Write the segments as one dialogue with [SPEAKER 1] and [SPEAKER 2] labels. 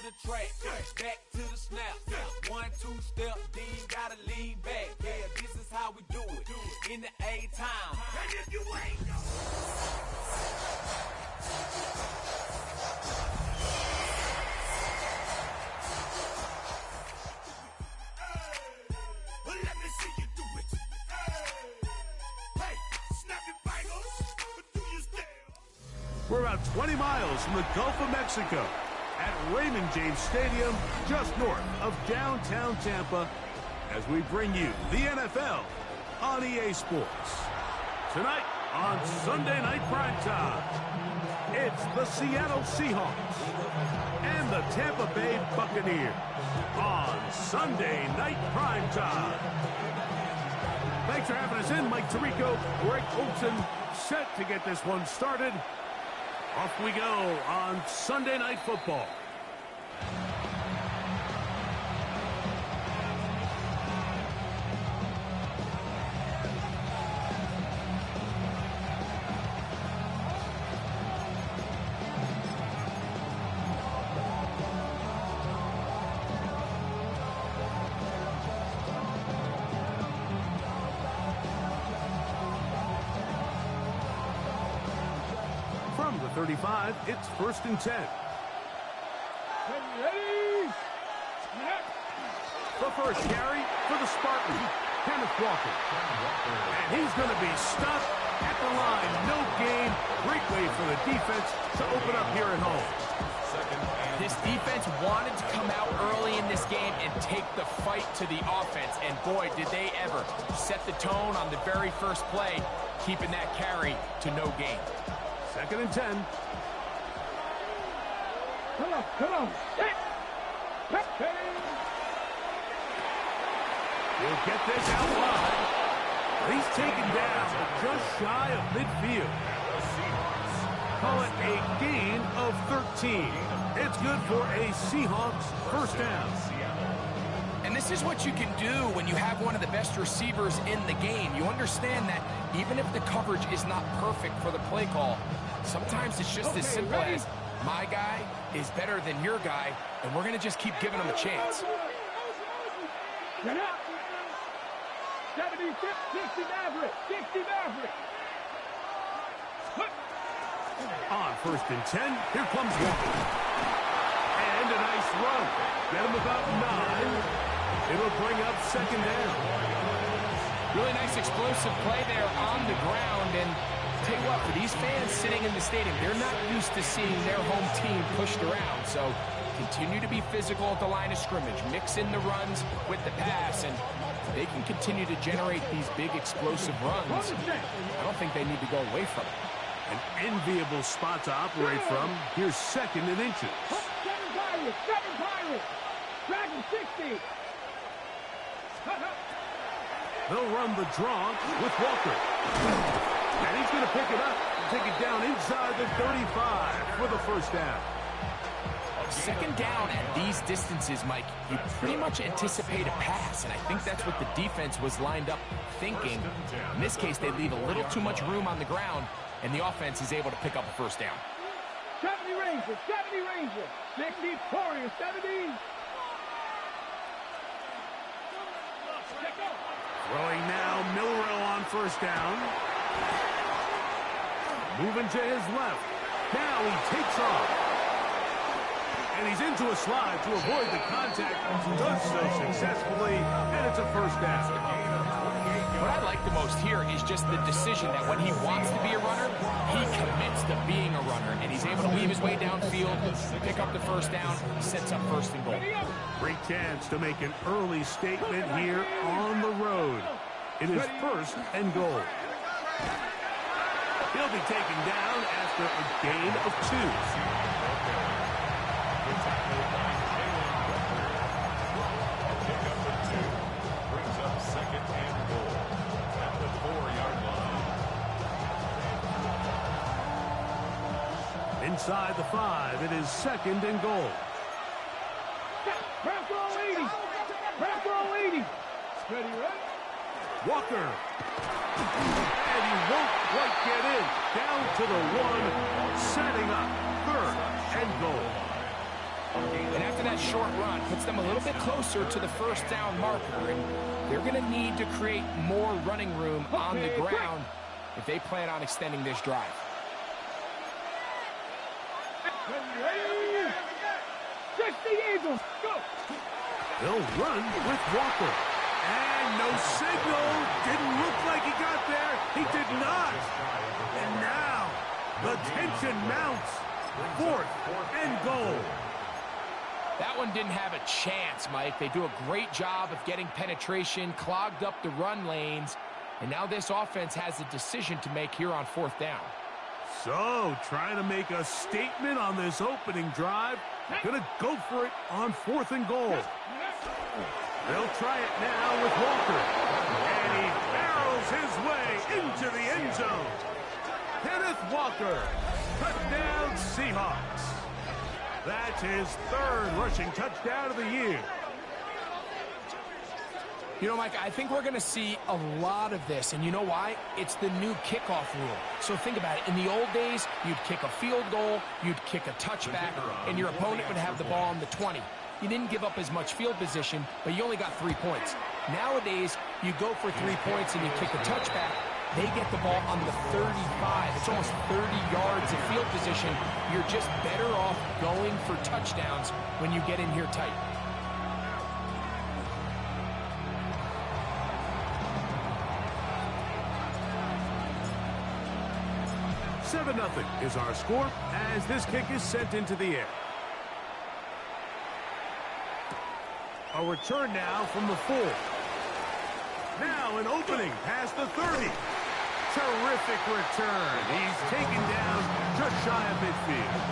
[SPEAKER 1] the track, back to the snap. 1, 2 step, then you gotta lean back. Yeah, this is how we do it in the A-Town. And if you ain't let me see you do it. Hey, snap your fingers, but do you still?
[SPEAKER 2] We're about 20 miles from the Gulf of Mexico at Raymond James Stadium, just north of downtown Tampa, as we bring you the NFL on EA Sports. Tonight on Sunday Night Primetime, it's the Seattle Seahawks and the Tampa Bay Buccaneers on Sunday Night Primetime. Thanks for having us in. Mike Tirico, Greg Olson, set to get this one started. Off we go on Sunday Night Football. From the 35, it's 1st and 10.
[SPEAKER 3] Ready?
[SPEAKER 2] The first carry for the Spartans, Kenneth Walker. And he's going to be stopped at the line. No gain. Great way for the defense to open up here at home.
[SPEAKER 4] This defense wanted to come out early in this game and take the fight to the offense. And boy, did they ever set the tone on the very first play, keeping that carry to no gain.
[SPEAKER 2] 2nd and 10.
[SPEAKER 3] Come on. Hit.
[SPEAKER 2] He'll get this out wide. He's taken down just shy of midfield. Call it a gain of 13. It's good for a Seahawks first down.
[SPEAKER 4] And this is what you can do when you have one of the best receivers in the game. You understand that even if the coverage is not perfect for the play call, sometimes it's just as simple as my guy is better than your guy, and we're going to just keep giving him a chance.
[SPEAKER 3] Get up. 70, 60 Maverick. 60 Maverick.
[SPEAKER 2] On 1st and 10, here comes Walker. And a nice run. Get him about 9. It'll bring up 2nd down.
[SPEAKER 4] Really nice explosive play there on the ground. And tell you what, for these fans sitting in the stadium, they're not used to seeing their home team pushed around. So continue to be physical at the line of scrimmage. Mix in the runs with the pass, and they can continue to generate these big explosive runs. I don't think they need to go away from it.
[SPEAKER 2] An enviable spot to operate from. Here's 2nd and inches.
[SPEAKER 3] 7 Pirates. Dragon 60.
[SPEAKER 2] They'll run the draw with Walker. And he's going to pick it up and take it down inside the 35 for the first down.
[SPEAKER 4] 2nd down at these distances, Mike, you pretty much anticipate a pass, and I think that's what the defense was lined up thinking. In this case, they leave a little too much room on the ground, and the offense is able to pick up a first down.
[SPEAKER 3] 70 Rangers. 60 Warriors. 70.
[SPEAKER 2] Throwing now, Milrow on 1st down. Moving to his left. Now he takes off. And he's into a slide to avoid the contact. Does so successfully, and it's a first down.
[SPEAKER 4] What I like the most here is just the decision that when he wants to be a runner, he commits to being a runner, and he's able to weave his way downfield, pick up the first down, sets up 1st and goal.
[SPEAKER 2] Great chance to make an early statement here on the road. It is 1st and goal. He'll be taken down after a gain of 2. Inside the 5, it is 2nd and goal.
[SPEAKER 3] Back row 80. Back row 80. Ready, right?
[SPEAKER 2] Walker. And he won't quite get in. Down to the 1, setting up 3rd and goal.
[SPEAKER 4] And after that short run, puts them a little bit closer to the first down marker, and they're going to need to create more running room on the ground if they plan on extending this drive.
[SPEAKER 3] Just the Eagles. Go.
[SPEAKER 2] They'll run with Walker. And no signal. Didn't look like he got there. He did not. And now the tension mounts. 4th and goal.
[SPEAKER 4] That one didn't have a chance, Mike. They do a great job of getting penetration, clogged up the run lanes, and now this offense has a decision to make here on 4th down.
[SPEAKER 2] So, trying to make a statement on this opening drive. Gonna go for it on 4th and goal. They'll try it now with Walker. And he barrels his way into the end zone. Kenneth Walker, touchdown Seahawks. That's his 3rd rushing touchdown of the year.
[SPEAKER 4] You know, Mike, I think we're going to see a lot of this, and you know why? It's the new kickoff rule. So think about it. In the old days, you'd kick a field goal, you'd kick a touchback, and your opponent would have the ball on the 20. You didn't give up as much field position, but you only got 3 points. Nowadays, you go for 3 points and you kick a touchback. They get the ball on the 35. It's almost 30 yards of field position. You're just better off going for touchdowns when you get in here tight.
[SPEAKER 2] 7-0 is our score as this kick is sent into the air. A return now from the 4. Now an opening past the 30. Terrific return. He's taken down just shy of midfield.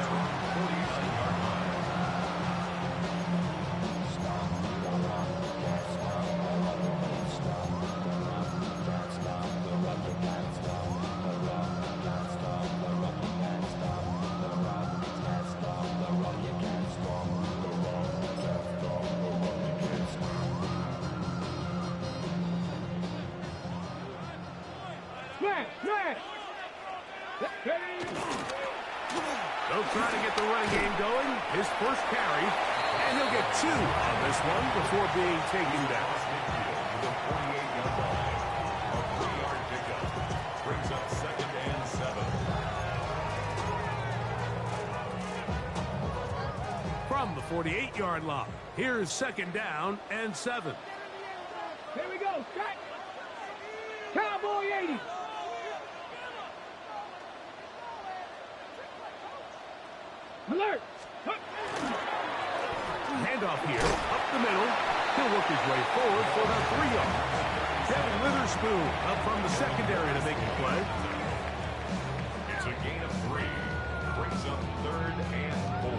[SPEAKER 2] They'll try to get the running game going. His first carry, and he'll get 2 on this one before being taken down.
[SPEAKER 5] The 48-yard line. A 3-yard pickup brings up 2nd and 7.
[SPEAKER 2] From the 48-yard line, here's 2nd down and 7.
[SPEAKER 3] Here we go. Cut. Cowboy 80. Alert!
[SPEAKER 2] Handoff here, up the middle. He'll work his way forward for about 3 yards. Devin Witherspoon up from the secondary to make the play.
[SPEAKER 5] It's a gain of 3. Brings up 3rd and 4.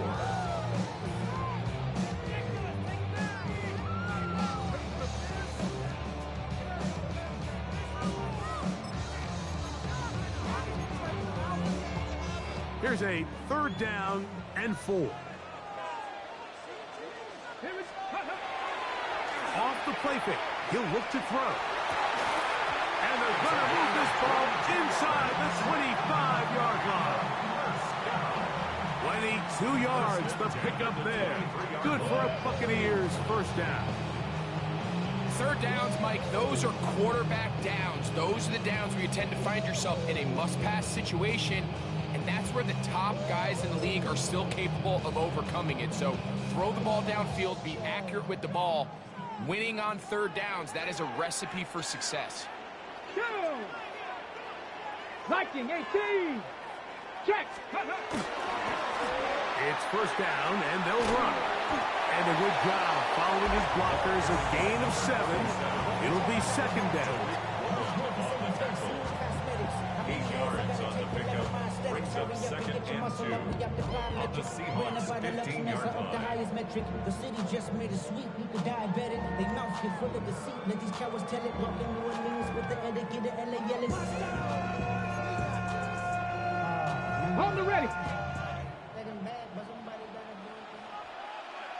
[SPEAKER 2] Here's a 3rd down and 4. Off the play fake. He'll look to throw. And they're going to move this ball inside the 25-yard line. 22 yards, the pickup there. Good for a Buccaneers first down.
[SPEAKER 4] 3rd downs, Mike, those are quarterback downs. Those are the downs where you tend to find yourself in a must-pass situation, and that's where the top guys in the league are still capable of overcoming it. So throw the ball downfield, be accurate with the ball. Winning on 3rd downs, that is a recipe for success.
[SPEAKER 3] Go! Viking 18. Check.
[SPEAKER 2] It's first down, and they'll run. And a good job following his blockers, a gain of 7. It'll be 2nd down.
[SPEAKER 5] 8 yards on the pickup. Brings up 2nd and 2. On the Seahawks 15-yard line.
[SPEAKER 6] The city just made a sweep. People diabetic. They mouths get full of deceit. Let these cowards tell it. Walking New Orleans with the etiquette of LA yelling.
[SPEAKER 3] Hold the ready.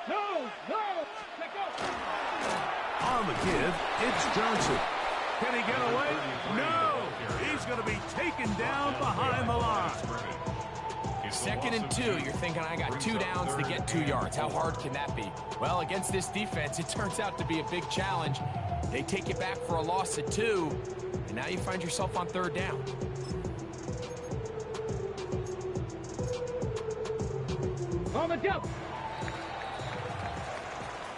[SPEAKER 3] No. Let go.
[SPEAKER 2] On the give, it's Johnson. Can he get away? No! He's going to be taken down behind the line.
[SPEAKER 4] Second and 2, you're thinking, I got 2 downs to get 2 yards. How hard can that be? Well, against this defense, it turns out to be a big challenge. They take you back for a loss at 2, and now you find yourself on 3rd down.
[SPEAKER 3] On the jump.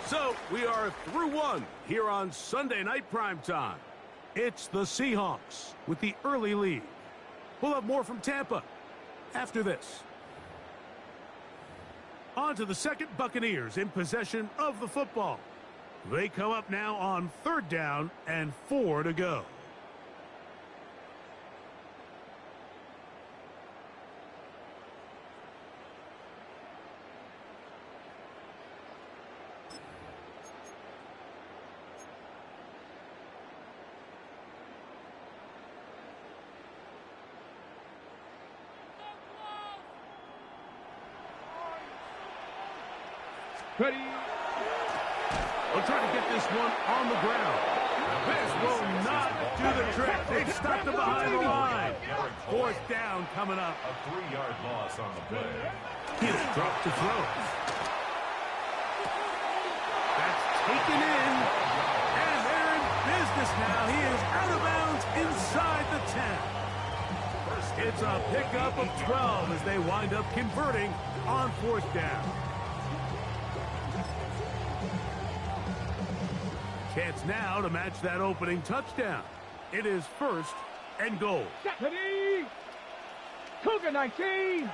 [SPEAKER 2] So we are through 1 here on Sunday Night Primetime. It's the Seahawks with the early lead. We'll have more from Tampa after this. On to the second Buccaneers in possession of the football. They come up now on 3rd down and 4 to go.
[SPEAKER 3] Ready.
[SPEAKER 2] We'll try to get this one on the ground. This will not do the trick. They stopped him behind the line. 4th down coming up.
[SPEAKER 5] A 3-yard loss on the play.
[SPEAKER 2] He'll drop to throw. That's taken in. And they're in business now. He is out of bounds inside the 10. It's a pickup of 12 as they wind up converting on 4th down. Chance now to match that opening touchdown. It is 1st and goal.
[SPEAKER 3] Ready. Cougar 19.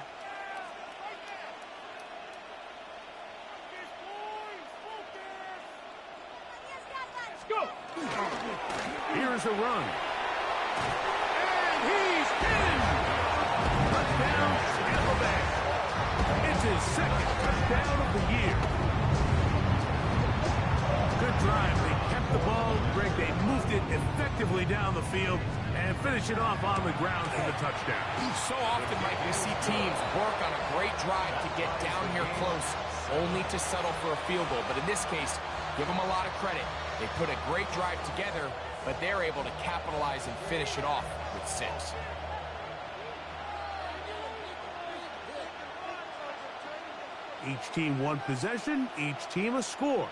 [SPEAKER 3] Let's go.
[SPEAKER 2] Here's a run. And he's in. Touchdown, Tampa Bay. It's his 2nd touchdown of the year. Good drive. They kept the ball. Greg, they moved it effectively down the field and finish it off on the ground for the touchdown.
[SPEAKER 4] So often, Mike, we see teams work on a great drive to get down here close, only to settle for a field goal. But in this case, give them a lot of credit. They put a great drive together, but they're able to capitalize and finish it off with 6.
[SPEAKER 2] Each team 1 possession, each team a score.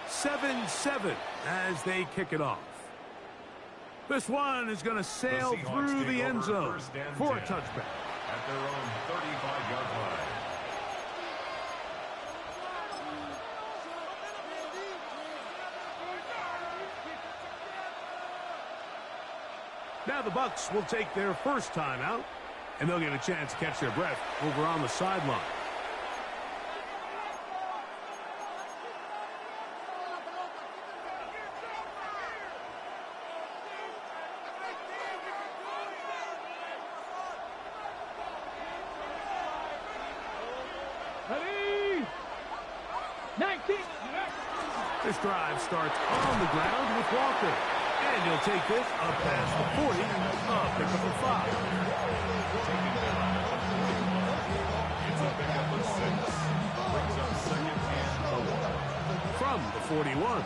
[SPEAKER 2] 7-7 as they kick it off. This one is going to sail through the end zone for a touchback.
[SPEAKER 5] At their own 35-yard line.
[SPEAKER 2] Now the Bucs will take their first time out, and they'll get a chance to catch their breath over on the sideline.
[SPEAKER 3] Ready. 19.
[SPEAKER 2] This drive starts on the ground with Walker. And he'll take this up past the 40, pick up a 5.
[SPEAKER 5] It's a pickup of 6. Brings up 2nd and 4.
[SPEAKER 2] From the 41,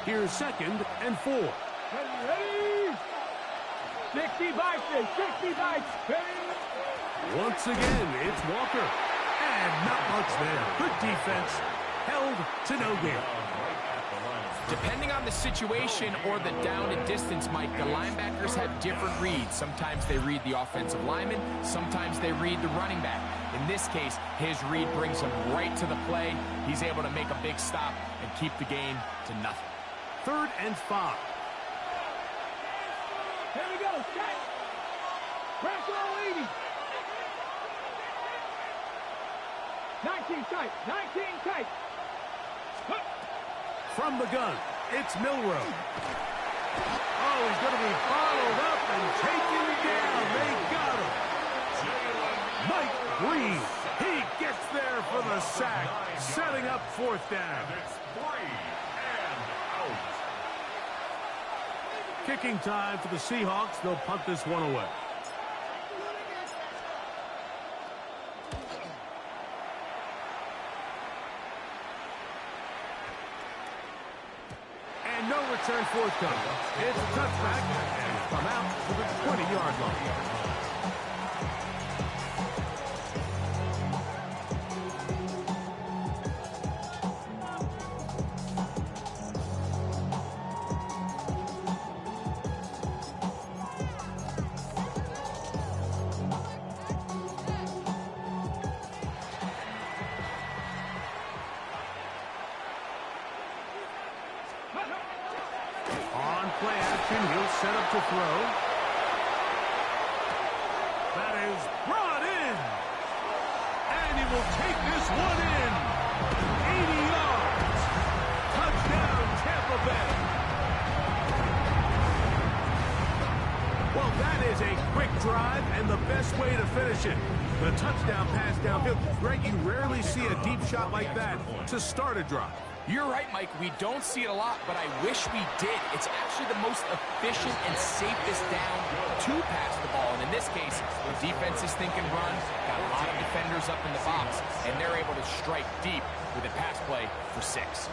[SPEAKER 2] here's 2nd and 4.
[SPEAKER 3] Ready. 60 bites. 60 bites. Ready.
[SPEAKER 2] Once again, it's Walker. And not much there. Good defense. Held to no gain.
[SPEAKER 4] Depending on the situation or the down and distance, Mike, the linebackers have different reads. Sometimes they read the offensive lineman. Sometimes they read the running back. In this case, his read brings him right to the play. He's able to make a big stop and keep the game to nothing.
[SPEAKER 2] 3rd and 5.
[SPEAKER 3] Here we go. Set. Pressure 80. 19 tight. 19 tight.
[SPEAKER 2] From the gun, it's Milrow. Oh, he's going to be followed up and taken down. They got him. Mike Green. He gets there for the sack, setting up 4th down.
[SPEAKER 5] It's 3 and out.
[SPEAKER 2] Kicking time for the Seahawks. They'll punt this one away. And no return forthcoming. It's a touchback and come out to the 20-yard line. play action. He'll set up to throw. That is brought in. And he will take this one in. 80 yards. Touchdown, Tampa Bay. Well, that is a quick drive and the best way to finish it. The touchdown pass downfield. Greg, you rarely see a deep shot like that to start a drive.
[SPEAKER 4] You're right, Mike. We don't see it a lot, but I wish we did. It's actually the most efficient and safest down to pass the ball. And in this case, the defense is thinking run, got a lot of defenders up in the box, and they're able to strike deep with a pass play for 6.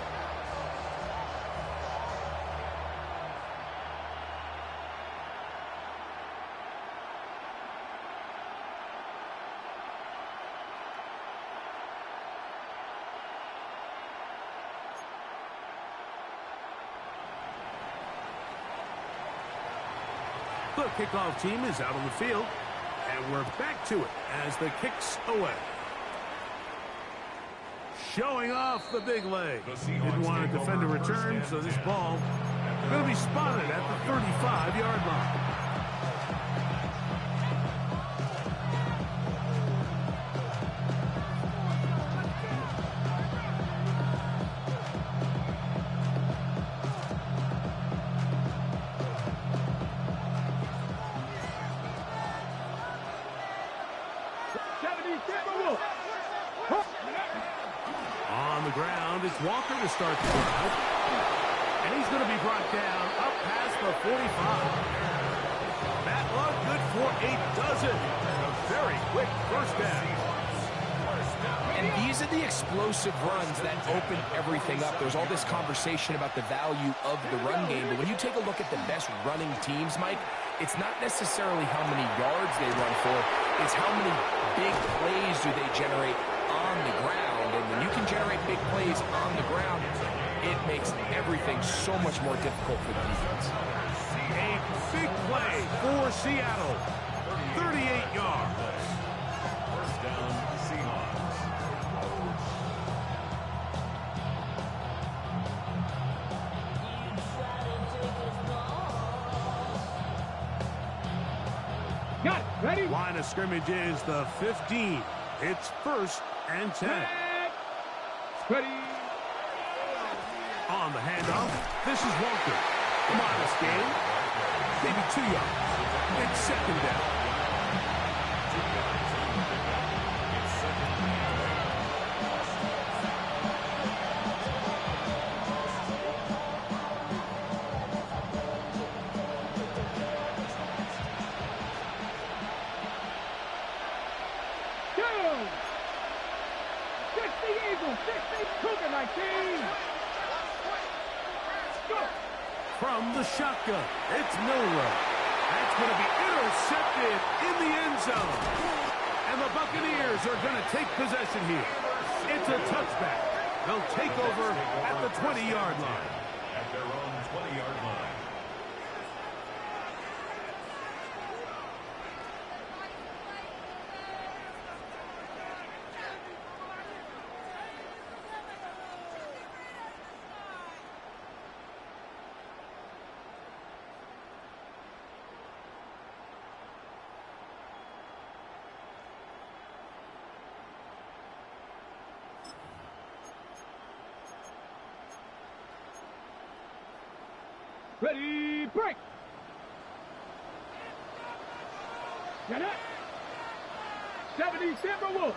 [SPEAKER 2] The kickoff team is out on the field, and we're back to it as the kick's away. Showing off the big leg. Didn't want to defend a return, so this ball going to be spotted at the 35-yard line. On the ground, it's Walker to start the drive. And he's going to be brought down up past the 45. That look good for a dozen. A very quick first down.
[SPEAKER 4] And these are the explosive runs that open everything up. There's all this conversation about the value of the run game, but when you take a look at the best running teams, Mike, it's not necessarily how many yards they run for, it's how many big plays do they generate on the ground. And when you can generate big plays on the ground, it makes everything so much more difficult for the defense.
[SPEAKER 2] A big play for Seattle. 38 yards.
[SPEAKER 5] First down, Seahawks.
[SPEAKER 3] Got it. Ready?
[SPEAKER 2] Line of scrimmage is the 15. It's 1st and 10.
[SPEAKER 3] Ready.
[SPEAKER 2] On the handoff, this is Walker. Modest gain. Maybe 2 yards. It's 2nd down. From the shotgun, it's Milrow. That's going to be intercepted in the end zone. And the Buccaneers are going to take possession here. It's a touchback. They'll take over at the 20-yard line.
[SPEAKER 5] At their own 20-yard line.
[SPEAKER 3] Ready, break. Get it. 70 Timberwolves.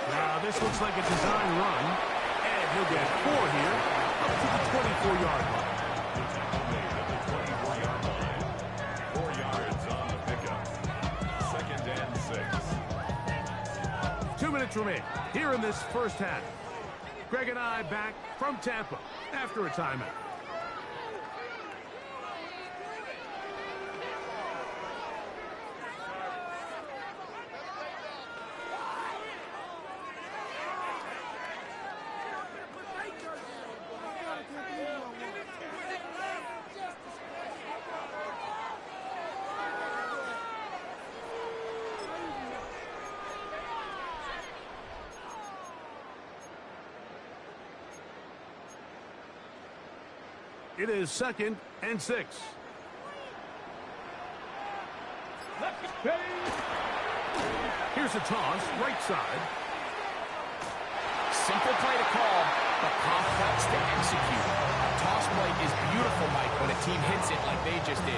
[SPEAKER 2] Now, this looks like a design run. And he'll get 4 here up to the 24-yard line.
[SPEAKER 5] At the 24-yard line. 4 yards on the pickup. 2nd and 6.
[SPEAKER 2] 2 minutes remain here in this first half. Greg and I back from Tampa after a timeout. It is 2nd and 6. Here's a toss, right side.
[SPEAKER 4] Simple play to call, but complex to execute. A toss play is beautiful, Mike, when a team hits it like they just did.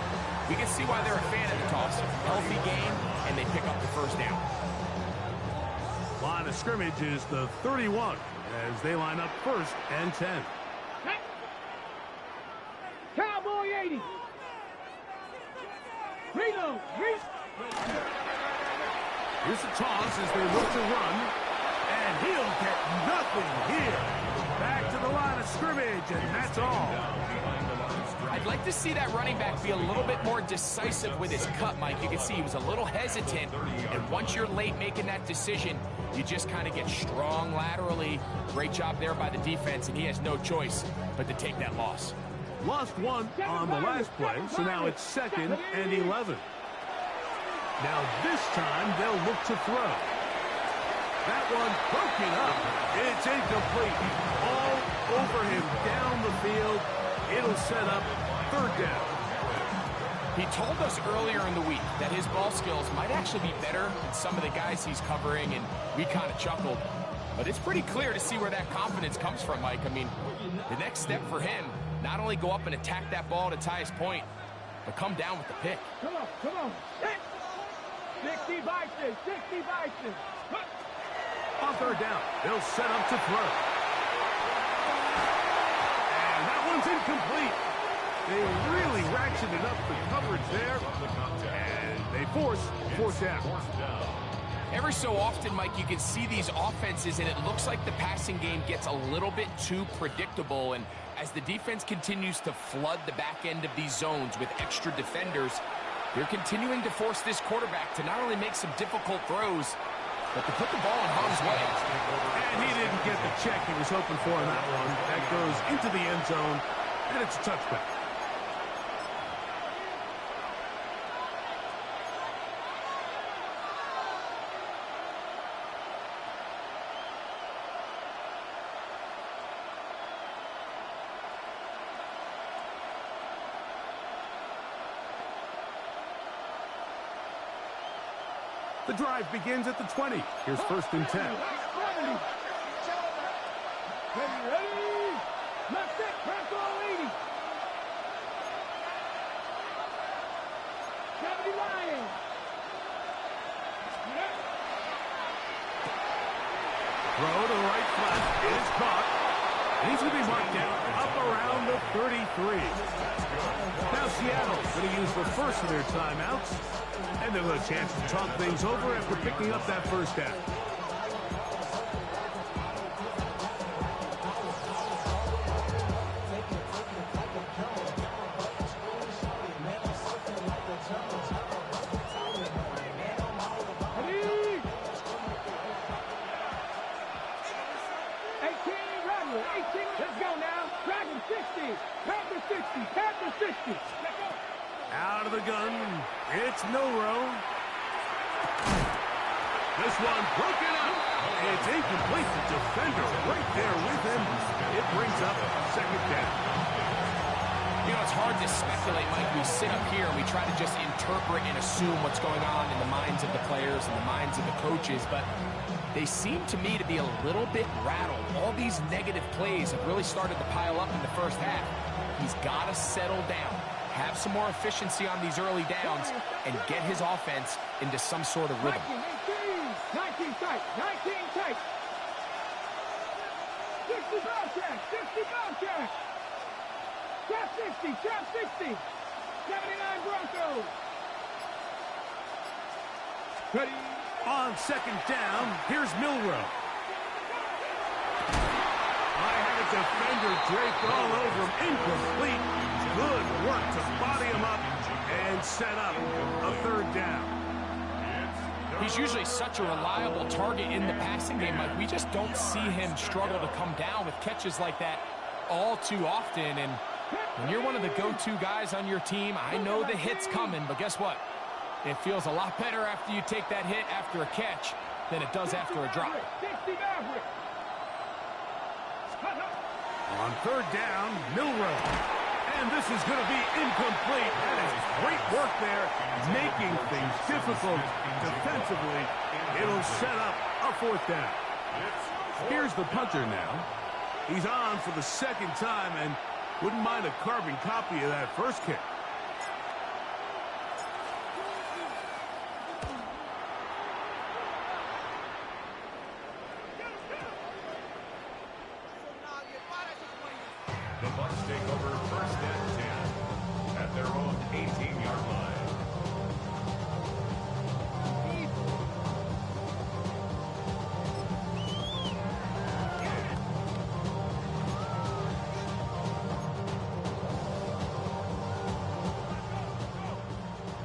[SPEAKER 4] We can see why they're a fan of the toss. Healthy game, and they pick up the first down.
[SPEAKER 2] Line of scrimmage is the 31 as they line up 1st and 10.
[SPEAKER 3] Cowboy 80. Reload.
[SPEAKER 2] Here's the toss as they look to run. And he'll get nothing here. Back to the line of scrimmage, and that's all.
[SPEAKER 4] I'd like to see that running back be a little bit more decisive with his cut, Mike. You can see he was a little hesitant, and once you're late making that decision, you just kind of get strong laterally. Great job there by the defense, and he has no choice but to take that loss.
[SPEAKER 2] Lost one on the last play, so now it's 2nd and 11. Now this time they'll look to throw. That one broken up. It's incomplete. All over him down the field. It'll set up 3rd down.
[SPEAKER 4] He told us earlier in the week that his ball skills might actually be better than some of the guys he's covering, and we kind of chuckled. But it's pretty clear to see where that confidence comes from, Mike. I mean, the next step for him, not only go up and attack that ball to tie his point, but come down with the pick.
[SPEAKER 3] Come on. 60 Vikings.
[SPEAKER 2] On 3rd down, they'll set up to throw. And that one's incomplete. They really ratcheted up the coverage there, and they force 4th down.
[SPEAKER 4] Every so often, Mike, you can see these offenses, and it looks like the passing game gets a little bit too predictable. And as the defense continues to flood the back end of these zones with extra defenders, they're continuing to force this quarterback to not only make some difficult throws, but to put the ball in harm's way.
[SPEAKER 2] And he didn't get the check he was hoping for in that one. That goes into the end zone, and it's a touchback. The drive begins at the 20. Here's 1st and 10.
[SPEAKER 3] Ready. Left it. Press 80. 70 Lions.
[SPEAKER 2] Throw to the right flat. It is caught. And he's going to be marked down up around the 33. Now Seattle's going to use the first of their timeouts. And they'll have a chance to talk things over after picking up that first down.
[SPEAKER 3] Let's go now. Dragon 60. Panther 60. Let's go.
[SPEAKER 2] Out of the gun, it's Milrow. This one broken up. It's incomplete. The defender right there with him. It brings up 2nd down.
[SPEAKER 4] You know, it's hard to speculate, Mike. We sit up here and we try to just interpret and assume what's going on in the minds of the players and the minds of the coaches, but they seem to me to be a little bit rattled. All these negative plays have really started to pile up in the first half. He's got to settle down, have some more efficiency on these early downs, and get his offense into some sort of rhythm.
[SPEAKER 3] 19 tight. 60 ball check. Trap 60. 79 Broncos.
[SPEAKER 2] Ready. On 2nd down, here's Milrow. I had a defender draped all over him. Incomplete. Good work to body him up and set up a 3rd down.
[SPEAKER 4] He's usually such a reliable target in the passing game, Mike. We just don't see him struggle to come down with catches like that all too often. And when you're one of the go-to guys on your team, I know the hit's coming, but guess what? It feels a lot better after you take that hit after a catch than it does after a drop.
[SPEAKER 2] On 3rd down, Milrow. And this is going to be incomplete. That is great work there, making things difficult defensively. It'll set up a fourth down. Here's the punter now. He's on for the second time and wouldn't mind a carbon copy of that first kick.
[SPEAKER 5] The Bucs take over first and 10 at their own 18-yard line.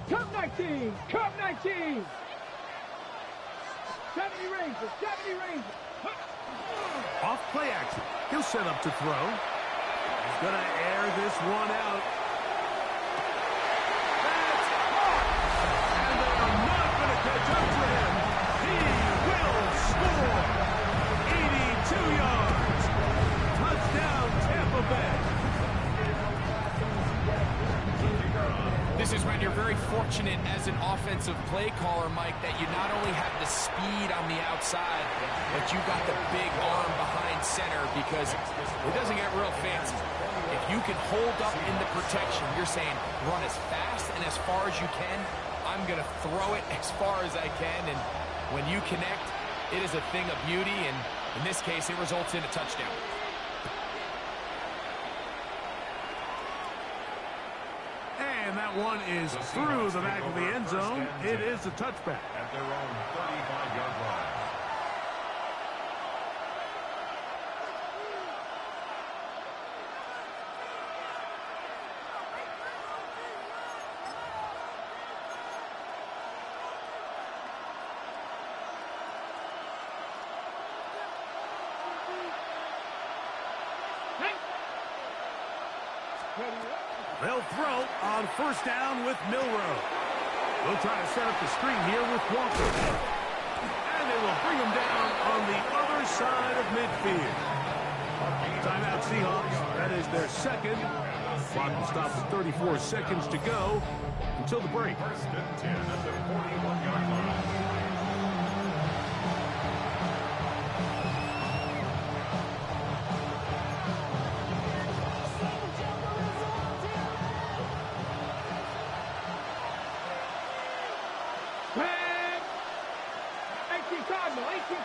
[SPEAKER 3] Cup 19! Cup 19! 70 Rangers! 70 Rangers!
[SPEAKER 2] Off play action. He'll set up to throw. He's going to air this one out. That's caught! And they're not going to catch up to him. He will score! 82 yards! Touchdown, Tampa Bay!
[SPEAKER 4] This is when you're very fortunate as an offensive play caller, Mike, that you not only have the speed on the outside, but you got the big arm behind center, because it doesn't get real fancy. If you can hold up in the protection, you're saying run as fast and as far as you can. I'm going to throw it as far as I can, and when you connect, it is a thing of beauty, and in this case, it results in a touchdown.
[SPEAKER 2] And that one is through the back of the end zone. It is a touchback.
[SPEAKER 5] At their own 35-yard line.
[SPEAKER 2] They'll throw on first down with Milroe. They'll try to set up the screen here with Walker. And they will bring him down on the other side of midfield. Timeout Seahawks. That is their second. Clock will stop with 34 seconds to go until the break.
[SPEAKER 5] First and 10 at the 41-yard line.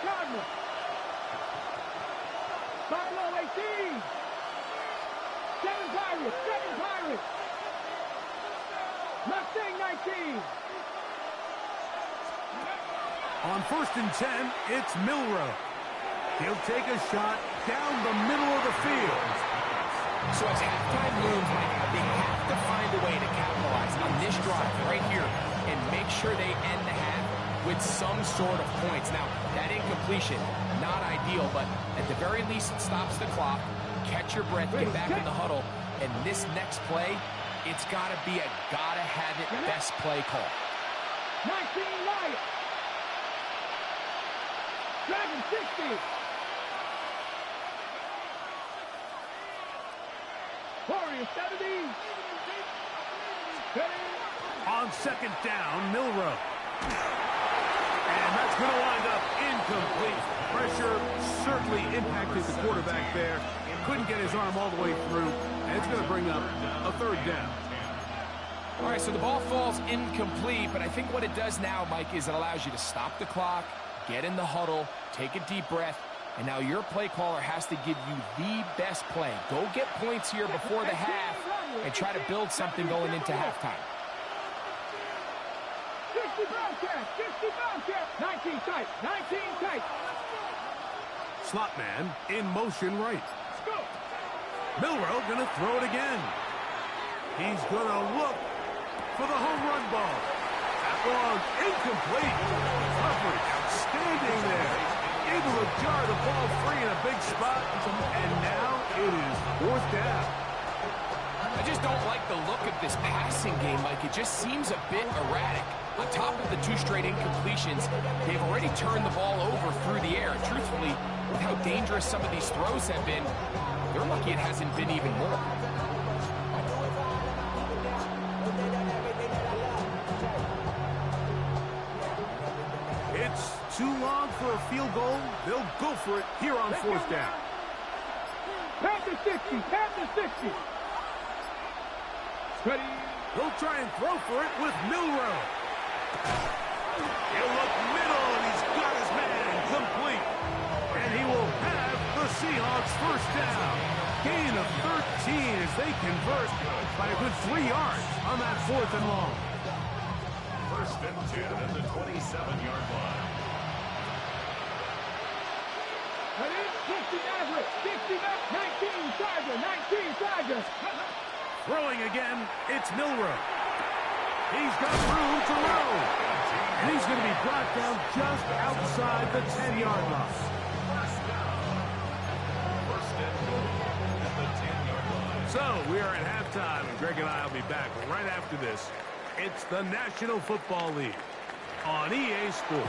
[SPEAKER 3] Cardinal. Buffalo 18. 7 Pirates. Mustang 19.
[SPEAKER 2] On first and 10, it's Milroe. He'll take a shot down the middle of the field.
[SPEAKER 4] So as halftime looms, they have to find a way to capitalize on this drive right here and make sure they end the half with some sort of points. Now, that incompletion, not ideal, but at the very least, it stops the clock. Catch your breath, get back in the huddle, and this next play, it's got to be a gotta-have-it best play call.
[SPEAKER 3] 19 Lions. Dragon 60. Warriors 70.
[SPEAKER 2] On second down, Milroe. And that's going to wind up incomplete. Pressure certainly impacted the quarterback there. Couldn't get his arm all the way through, and it's going to bring up a third down.
[SPEAKER 4] All right, so the ball falls incomplete, but I think what it does now, Mike, is it allows you to stop the clock, get in the huddle, take a deep breath, and now your play caller has to give you the best play. Go get points here before the half and try to build something going into halftime.
[SPEAKER 3] 60 Bobcats. 19 tight.
[SPEAKER 2] Slot man in motion right. Milroe going to throw it again. He's going to look for the home run ball. That one incomplete. Coverage outstanding there. Able to jar the ball free in a big spot. And now it is fourth down.
[SPEAKER 4] I just don't like the look of this passing game, Mike. It just seems a bit erratic. On top of the 2 straight incompletions, they've already turned the ball over through the air. Truthfully, with how dangerous some of these throws have been, they're lucky it hasn't been even more.
[SPEAKER 2] too long for a field goal. They'll go for it here on fourth down.
[SPEAKER 3] Panthers 60, Panthers 60. Ready.
[SPEAKER 2] They'll try and throw for it with Milrow. He'll look middle, and he's got his man complete. And he will have the Seahawks first down. Gain of 13 as they convert by a good 3 yards on that 4th and long.
[SPEAKER 5] First and 10 at the 27-yard line.
[SPEAKER 3] Ready? 60 Maverick, 60 Maverick, 19 Charger, 19 Charger.
[SPEAKER 2] Throwing again, it's Milrow. He's got room to roll. And he's going to be brought down just outside the 10-yard line.
[SPEAKER 5] First and goal at the 10-yard line.
[SPEAKER 2] So we are at halftime, and Greg and I will be back right after this. It's the National Football League on EA Sports.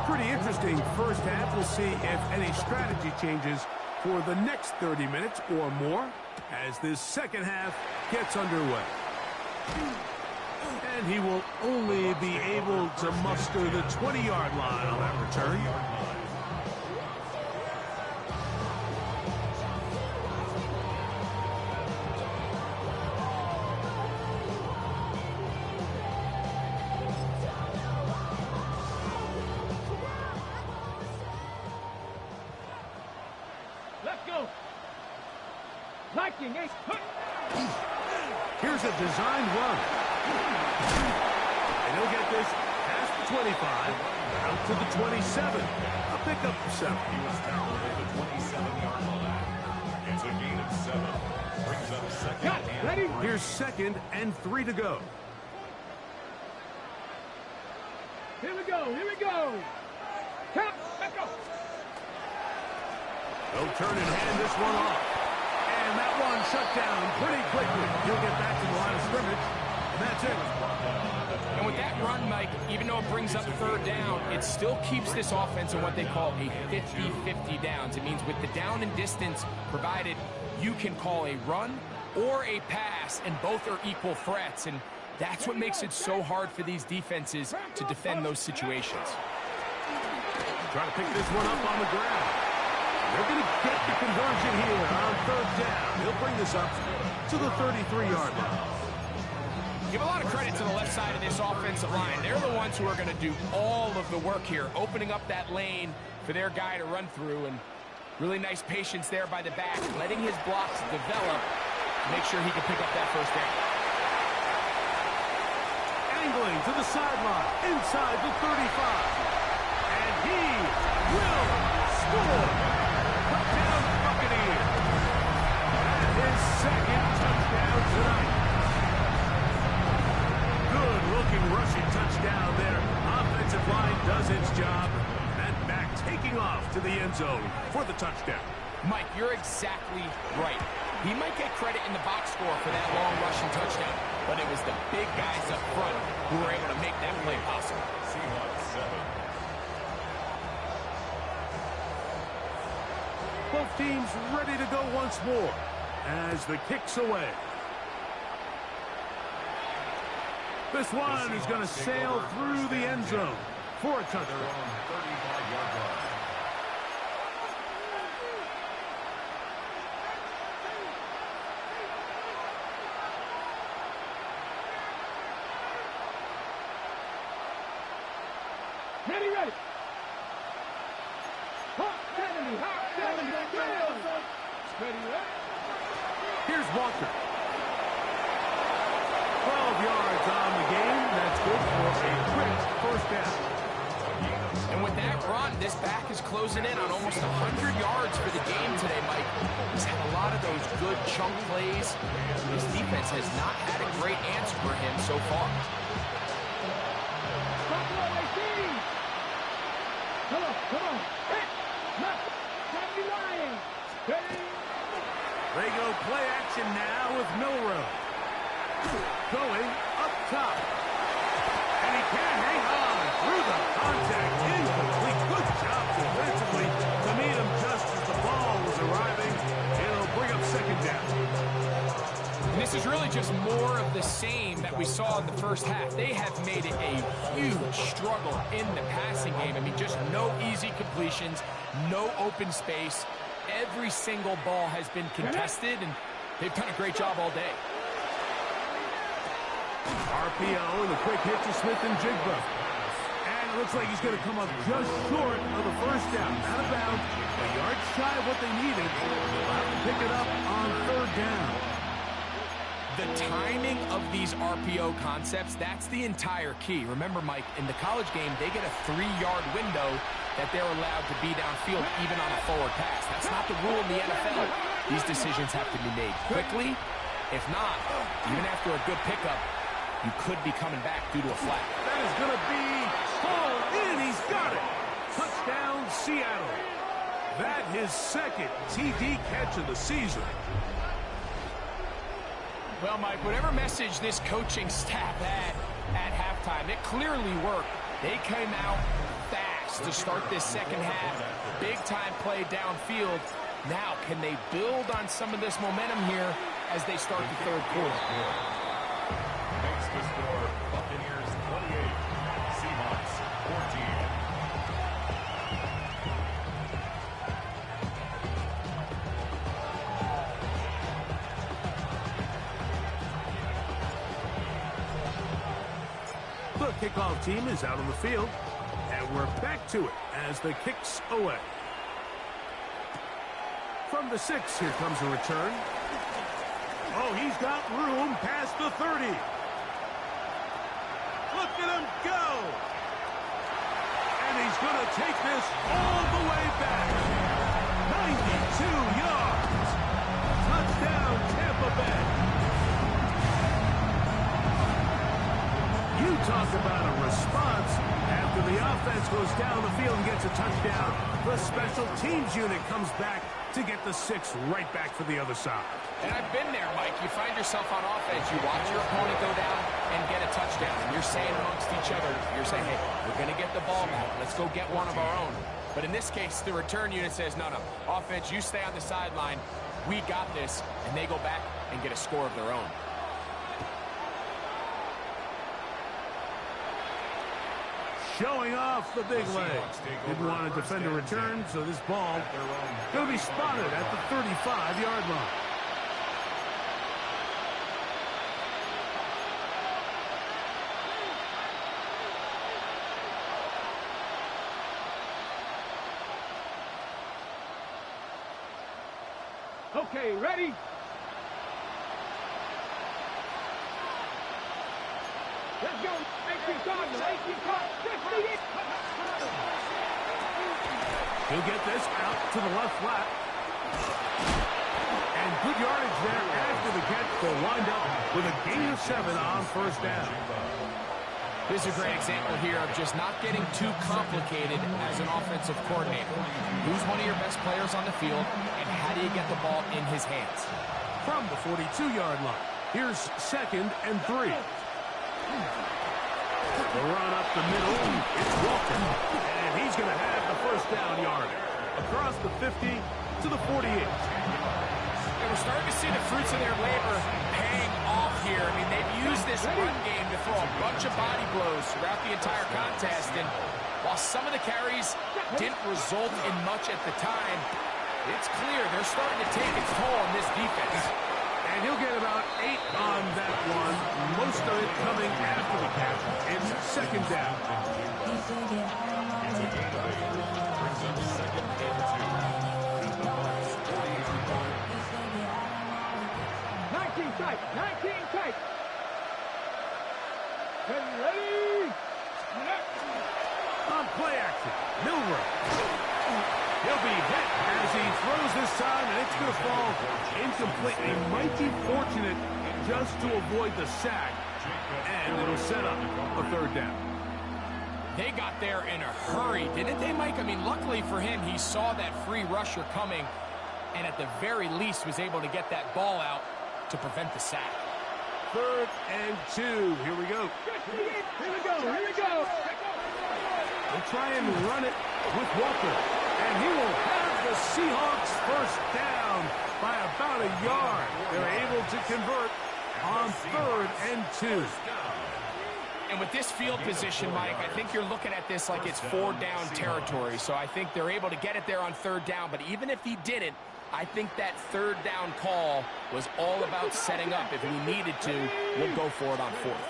[SPEAKER 2] Pretty interesting first half. We'll see if any strategy changes for the next 30 minutes or more as this second half gets underway. And he will only be able to muster the 20-yard line on that return.
[SPEAKER 3] Let's go. Viking 8.
[SPEAKER 2] Here's a designed run. And he'll get this past the 25, out to the 27. A pickup for 7.
[SPEAKER 5] He was tackled at the 27-yard line. It's a gain of 7. Brings up second
[SPEAKER 3] Got it. Ready?
[SPEAKER 2] Here's 2nd and 3 to go.
[SPEAKER 3] Here we go. Here we go. Count. Let's go.
[SPEAKER 2] They'll turn and hand this one off. And that one shut down pretty quickly. He'll get back to the line of scrimmage. And that's it.
[SPEAKER 4] And with that run, Mike, even though it brings up 3rd down, it still keeps this offense in what they call a 50-50 downs. It means with the down and distance provided, you can call a run or a pass, and both are equal threats. And that's what makes it so hard for these defenses to defend those situations.
[SPEAKER 2] Trying to pick this one up on the ground. They're going to get the conversion here on 3rd down. He'll bring this up to the 33-yard line.
[SPEAKER 4] Give a lot of credit to the left side of this offensive line. They're the ones who are going to do all of the work here, opening up that lane for their guy to run through. And really nice patience there by the back, letting his blocks develop to make sure he can pick up that 1st down.
[SPEAKER 2] Angling to the sideline, inside the 35. And he will score. Touchdown Buccaneers. And his 2nd touchdown tonight. Good-looking rushing touchdown there. Offensive line does its job. And back taking off to the end zone for the touchdown.
[SPEAKER 4] Mike, you're exactly right. He might get credit in the box score for that long rushing touchdown, but it was the big guys up front who were able to make that play possible.
[SPEAKER 5] Seahawks 7.
[SPEAKER 2] Both teams ready to go once more as the kick's away. This one is going to sail through the end zone for a touchdown.
[SPEAKER 5] 35-yard line.
[SPEAKER 3] Ready, ready. Hot 70, hot 70, ready, ready.
[SPEAKER 2] Here's Walker. 12 yards on the game. That's good for a quick first down.
[SPEAKER 4] And with that run, this back is closing in on almost 100 yards for the game today, Mike. He's had a lot of those good chunk plays. His defense has not had a great answer for him so far.
[SPEAKER 3] Come on, come on. Hey, not be lying. Ready?
[SPEAKER 2] They go play action now with Milrow. Going up top. And he can't hang on through the contact. Incomplete. Good job defensively to meet him just as the ball was arriving. It'll bring up second down.
[SPEAKER 4] And this is really just more of the same that we saw in the first half. They have made it a huge struggle in the passing game. I mean, just no easy completions, no open space. Every single ball has been contested, and they've done a great job all day.
[SPEAKER 2] RPO and a quick hit to Smith and Jigba. And it looks like he's going to come up just short of the first down. Out of bounds, a yard shy of what they needed. They'll have to pick it up on third down.
[SPEAKER 4] The timing of these RPO concepts, that's the entire key. Remember, Mike, in the college game, they get a 3-yard window that they're allowed to be downfield even on a forward pass. That's not the rule in the NFL. These decisions have to be made quickly. If not, even after a good pickup, you could be coming back due to a flag.
[SPEAKER 2] That is going to be hauled in. He's got it. Touchdown, Seattle. That his second TD catch of the season.
[SPEAKER 4] Well, Mike, whatever message this coaching staff had at halftime, it clearly worked. They came out fast to start this second half. Big-time play downfield. Now, can they build on some of this momentum here as they start the third quarter?
[SPEAKER 5] Makes the score Buccaneers 28, Seahawks 14.
[SPEAKER 2] The kickoff team is out on the field, and we're back to it as the kick's away. From the 6, here comes a return. Oh, he's got room past the 30. Look at him go! And he's going to take this all the way back. 92 yards. Touchdown, Tampa Bay. You talk about a response. After the offense goes down the field and gets a touchdown, the special teams unit comes back to get the 6 right back for the other side.
[SPEAKER 4] And I've been there, Mike. You find yourself on offense, you watch your opponent go down and get a touchdown. And you're saying amongst each other, you're saying, hey, we're going to get the ball back. Let's go get one of our own. But in this case, the return unit says, no, offense, you stay on the sideline. We got this. And they go back and get a score of their own.
[SPEAKER 2] Showing off the big leg. Didn't want to defend a return, so this ball going to be spotted at the 35-yard line.
[SPEAKER 3] Okay, ready? Let's go. 18 Cardinals. 18 Cardinals. 58.
[SPEAKER 2] He'll get this out to the left flat. And good yardage there after the catch. They'll wind up with a gain of 7 on first down.
[SPEAKER 4] This is a great example here of just not getting too complicated as an offensive coordinator. Who's one of your best players on the field, and how do you get the ball in his hands?
[SPEAKER 2] From the 42-yard line, here's 2nd and 3. The run up the middle, it's Walker, and he's going to have the first down yard. Across the 50 to the 48.
[SPEAKER 4] And we're starting to see the fruits of their labor paying off here. I mean, they've used this run game to throw a bunch of body blows throughout the entire contest, and while some of the carries didn't result in much at the time, it's clear they're starting to take its toll on this defense.
[SPEAKER 2] And he'll get about 8 on that one, most of it coming after the catch. It's 2nd down.
[SPEAKER 5] It's a gain of 8. Brings up 2nd and 2. At the Bucs 48 line.
[SPEAKER 3] 19 tight. 19 tight. Ready?
[SPEAKER 2] On play action, Milrow. He'll be hit as he throws this time, and it's going to fall incomplete. He might be fortunate just to avoid the sack, and it'll set up a 3rd down.
[SPEAKER 4] They got there in a hurry, didn't they, Mike? I mean, luckily for him, he saw that free rusher coming, and at the very least was able to get that ball out to prevent the sack.
[SPEAKER 2] 3rd and 2. Here we go.
[SPEAKER 3] Here we go. Here we go.
[SPEAKER 2] We'll try and run it with Walker. And he will have the Seahawks first down by about a yard. They're able to convert on 3rd and 2.
[SPEAKER 4] And with this field position, Mike, I think you're looking at this like it's 4-down territory. So I think they're able to get it there on 3rd down. But even if he didn't, I think that 3rd down call was all about setting up. If we needed to, we'll go for it on 4th.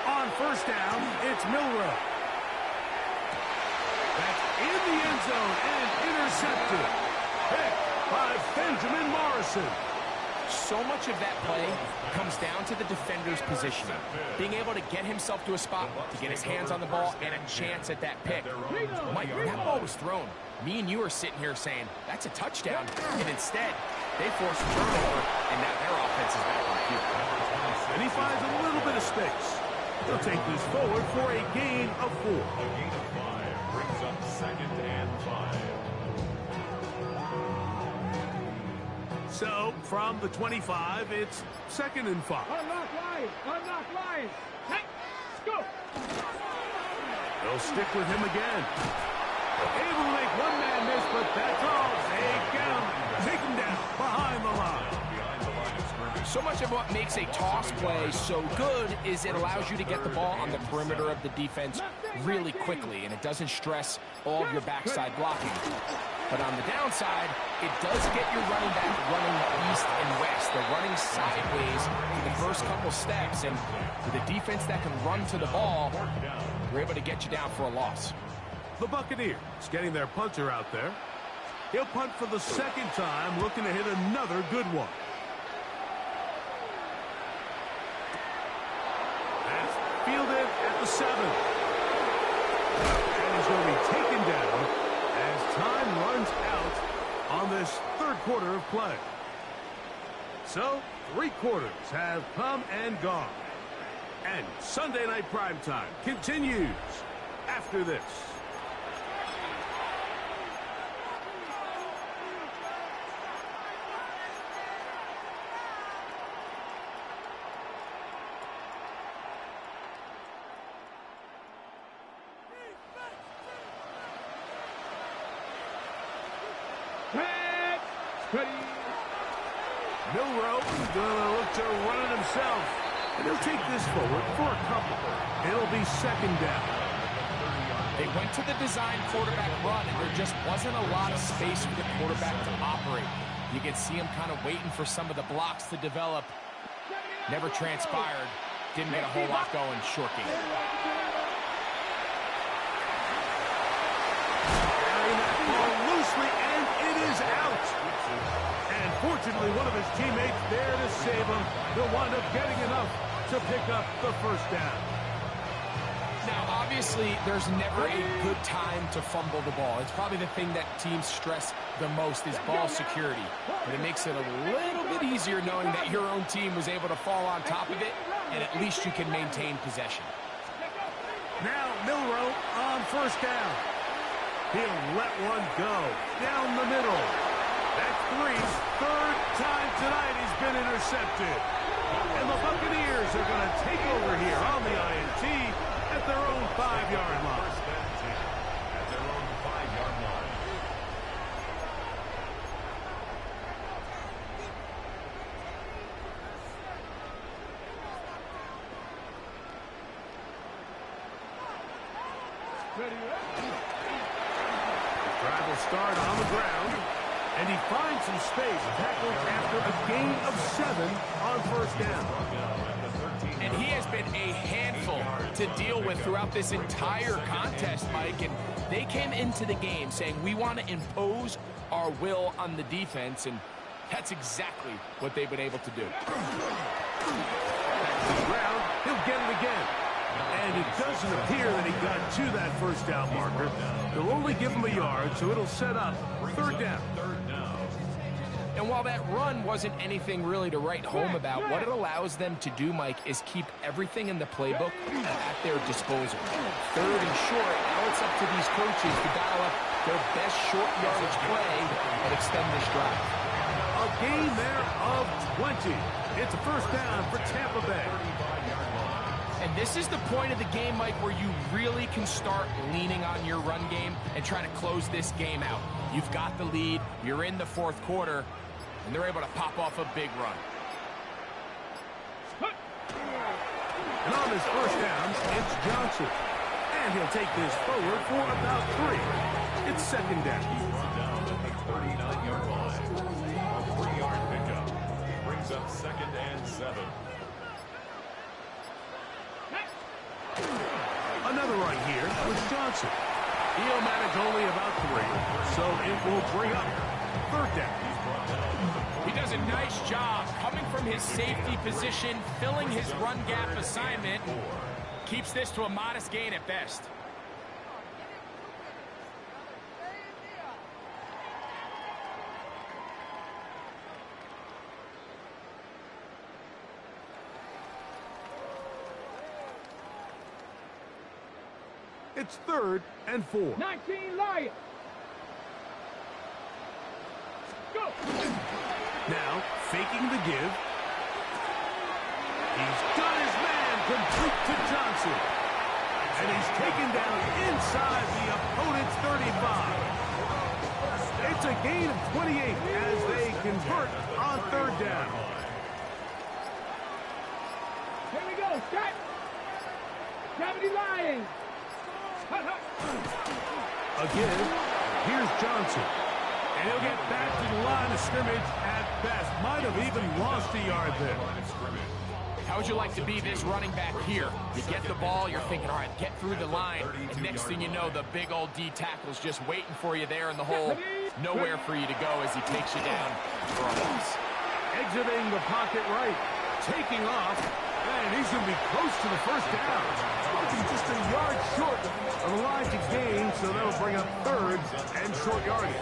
[SPEAKER 2] On 1st down, it's Milroe. That's in the end zone and intercepted. Picked by Benjamin Morrison.
[SPEAKER 4] So much of that play comes down to the defender's positioning. Being able to get himself to a spot, to get his hands on the ball, and a chance at that pick. Mike, when that ball was thrown, me and you are sitting here saying, that's a touchdown. And instead, they forced a turnover, and now their offense is back on the field.
[SPEAKER 2] And he finds a little bit of space. He'll take this forward for a gain of 4.
[SPEAKER 5] A gain of 5 brings up 2nd and 5.
[SPEAKER 2] So, from the 25, it's 2nd and 5.
[SPEAKER 3] Unlock Lions! Unlock Lions! Hey, let's go!
[SPEAKER 2] They'll stick with him again. Able to make one man miss, but that's all. Take him down behind the line.
[SPEAKER 4] So much of what makes a toss play so good is it allows you to get the ball on the perimeter of the defense really quickly, and it doesn't stress all of your backside blocking. But on the downside, it does get your running back running east and west. They're running sideways for the first couple steps, and with a defense that can run to the ball, we're able to get you down for a loss.
[SPEAKER 2] The Buccaneers getting their punter out there. He'll punt for the 2nd time, looking to hit another good one. That's fielded at the 7. And he's going to be taken down as time runs out on this 3rd quarter of play. So, 3 quarters have come and gone. And Sunday Night Primetime continues after this. Milroe gonna look to run it himself. And he'll take this forward for a couple. It'll be 2nd down.
[SPEAKER 4] They went to the design quarterback run, and there just wasn't a lot of space for the quarterback to operate. You could see him kind of waiting for some of the blocks to develop. Never transpired. Didn't get a whole lot going. Short game.
[SPEAKER 2] Carrying that ball loosely, and it is out. And fortunately, one of his teammates there to save him. He'll wind up getting enough to pick up the 1st down.
[SPEAKER 4] Now, obviously, there's never a good time to fumble the ball. It's probably the thing that teams stress the most is ball security. But it makes it a little bit easier knowing that your own team was able to fall on top of it, and at least you can maintain possession.
[SPEAKER 2] Now, Milroe on 1st down. He'll let one go down the middle. That's 3rd time tonight he's been intercepted. And the Buccaneers are going to take over here on the INT at their own 5-yard line.
[SPEAKER 5] At their own 5-yard line.
[SPEAKER 2] The drive will start on the ground. And he finds some space, tackled after a gain of 7 on 1st down.
[SPEAKER 4] And he has been a handful to deal with throughout this entire contest, Mike. And they came into the game saying, we want to impose our will on the defense, and that's exactly what they've been able to do.
[SPEAKER 2] Back to the ground, he'll get it again. And it doesn't appear that he got to that 1st down marker. They'll only give him a yard, so it'll set up 3rd down.
[SPEAKER 4] And while that run wasn't anything really to write home about, what it allows them to do, Mike, is keep everything in the playbook at their disposal. 3rd and short, now it's up to these coaches to dial up their best short yardage play and extend this drive.
[SPEAKER 2] A gain there of 20. It's a 1st down for Tampa Bay.
[SPEAKER 4] And this is the point of the game, Mike, where you really can start leaning on your run game and try to close this game out. You've got the lead, you're in the fourth quarter, and they're able to pop off a big run.
[SPEAKER 2] And on his first down, it's Johnson. And he'll take this forward for about 3. It's second down.
[SPEAKER 5] He's brought down at the 39-yard line. A 3-yard pickup. Brings up 2nd and 7.
[SPEAKER 2] Another run here with Johnson. He'll manage only about 3, so it will bring up 3rd down.
[SPEAKER 4] He does a nice job coming from his safety position, filling his run gap assignment. Keeps this to a modest gain at best.
[SPEAKER 2] It's 3rd and 4.
[SPEAKER 3] 19 Lions. Go.
[SPEAKER 2] Now, faking the give. He's got his man complete to Johnson. And he's taken down inside the opponent's 35. It's a gain of 28 as they convert on 3rd down.
[SPEAKER 3] Here we go. Set. 70 Lions.
[SPEAKER 2] Again, here's Johnson. And he'll get back to the line of scrimmage at best. Might have even lost a yard there.
[SPEAKER 4] How would you like to be this running back here? You get the ball, you're thinking, all right, get through the line. And next thing you know, the big old D tackle's just waiting for you there in the hole. Nowhere for you to go as he takes you down for a loss.
[SPEAKER 2] Exiting the pocket right. Taking off. And he's going to be close to the first down. He's just a yard short of the line to gain, so that'll bring up 3rd and short yardage.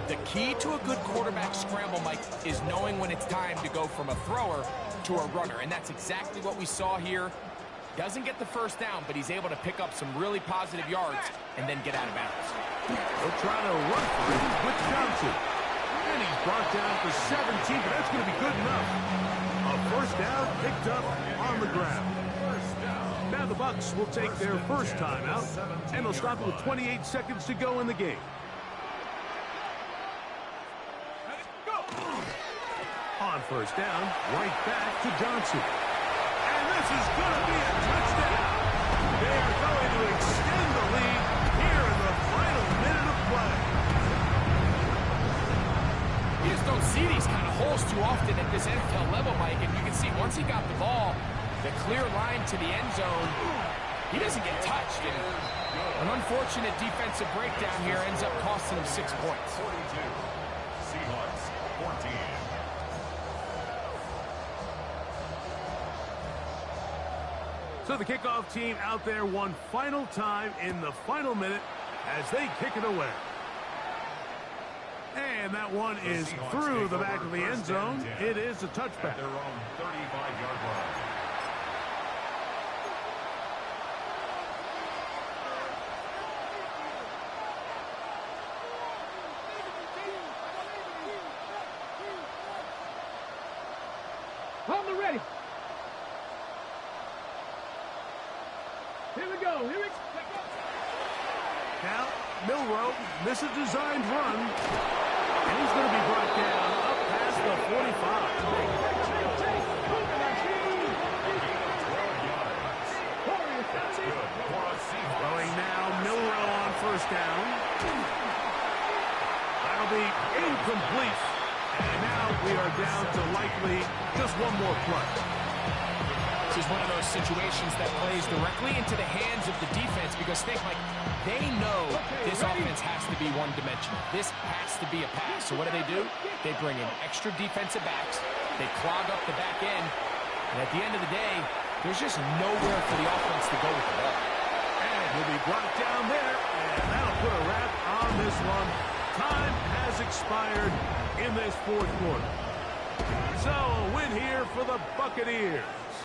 [SPEAKER 4] The key to a good quarterback scramble, Mike, is knowing when it's time to go from a thrower to a runner. And that's exactly what we saw here. Doesn't get the first down, but he's able to pick up some really positive yards and then get out of bounds.
[SPEAKER 2] They'll try to run for it with Johnson. And he's brought down for 17, but that's going to be good enough. A first down picked up on the ground. Now the Bucs will take their first timeout, and they'll stop it with 28 seconds to go in the game. On first down, right back to Johnson. And this is going to be a touchdown. They are going to extend the lead here in the final minute of play.
[SPEAKER 4] You just don't see these kind of holes too often at this NFL level, Mike. And you can see once he got the ball, the clear line to the end zone, he doesn't get touched. And an unfortunate defensive breakdown here ends up costing him 6 points.
[SPEAKER 5] 42. Seahawks 14.
[SPEAKER 2] So the kickoff team out there one final time in the final minute as they kick it away. And that one is through the back of the end zone. It is a touchback.
[SPEAKER 5] At their own 35-yard line.
[SPEAKER 3] Hold it ready. Here we go. Here we go.
[SPEAKER 2] Now, Milroe misses a designed run. And he's going to be brought down up past the 45. Throwing now, Milroe on first down. That'll be incomplete. And now we are down to likely just one more play.
[SPEAKER 4] This is one of those situations that plays directly into the hands of the defense because think like they know this offense has to be one-dimensional. This has to be a pass. So what do? They bring in extra defensive backs. They clog up the back end. And at the end of the day, there's just nowhere for the offense to go with the ball.
[SPEAKER 2] And he'll be brought down there. And that'll put a wrap on this one. Time has expired in this fourth quarter. So a win here for the Buccaneers.